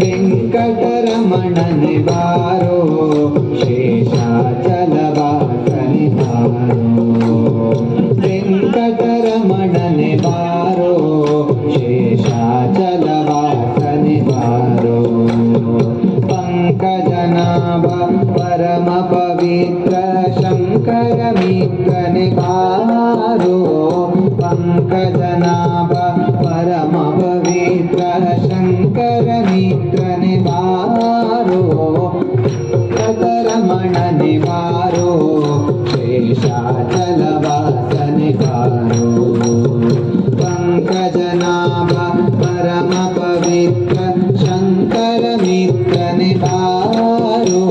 ವೆಂಕಟರಮಣನೆ ಬಾರೋ ಶೇಷಾಚಲವಾಸನೆ ಬಾರೋ ವೆಂಕಟರಮಣನೆ ಬಾರೋ ಶೇಷಾಚಲವಾಸನೆ ಬಾರೋ पंकजनाभ परम पवित्र शंकर मित्रने बारो पंकजनाभ परम पवित्र शंकर मित्रने बारो रमणने बारो शेषाचलवासने बारो पंकजनाभ परम पवित्र शंकर मित्रने बारो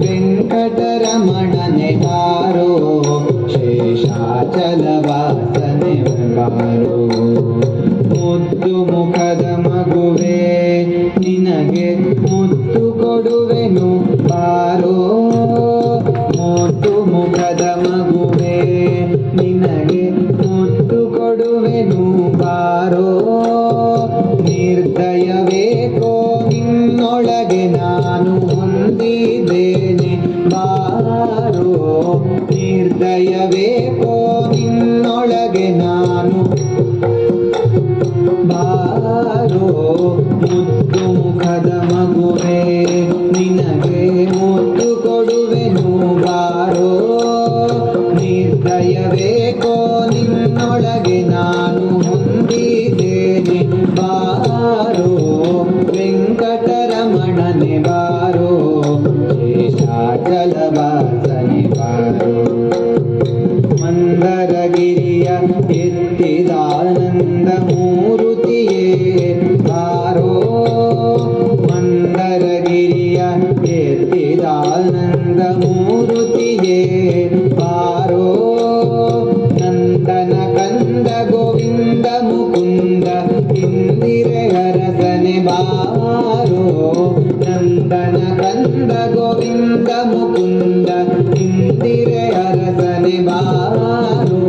वेंकटरमणने बारो शेषाचलवासने बारो ಮುದ್ದು ಮುಖದ ಮಗುವೆ ನಿನಗೆ ಮುತ್ತು ಕೊಡುವೆನು ಬಾರೋ ಮುದ್ದು ಮುಖದ ಮಗುವೆ ನಿನಗೆ ಮುತ್ತು ಕೊಡುವೆನು ಬಾರೋ ನಿರ್ದಯವೇಕೋ ನಿನ್ನೊಳಗೆ ನಾನು ಹೊಂದಿದ್ದೇನೆ ಬಾರೋ ನಿರ್ದಯವೇಕೋ ನಿನ್ನೊಳಗೆ ನಾನು ಬಾರೋ ಮುದ್ದು ಮುಖದ ಮಗುವೆ ನಿನಗೆ ಮುತ್ತು ಕೊಡುವೆನು ಬಾರೋ ನಿರ್ದಯವೇಕೋ ನಿನ್ನೊಳಗೆ ನಾನು ಹೊಂದಿದ್ದೇನೆ ಬಾರೋ ವೆಂಕಟರಮಣನೆ ಬಾರೋ ಶೇಷಾಚಲವಾಸನೆ ಬಾರೋ ಮಂದರಗಿರಿಯ ಎತ್ತಿದಾನಂದ ಮೂರುತಿಯೇ ಬಾರೋ ಮಂದರಗಿರಿಯ ಎತ್ತಿದಾನಂದ ಮೂರುತಿಯೇ ಬಾರೋ ನಂದನ ಕಂದ ಗೋವಿಂದ ಮುಕುಂದ ಇಂದಿರೆ ಅರಸನೆ ಬಾರೋ ನಂದನ ಕಂದ ಗೋವಿಂದ ಮುಕುಂದ ಇಂದಿರೆ ಅರಸನೆ ಬಾರೋ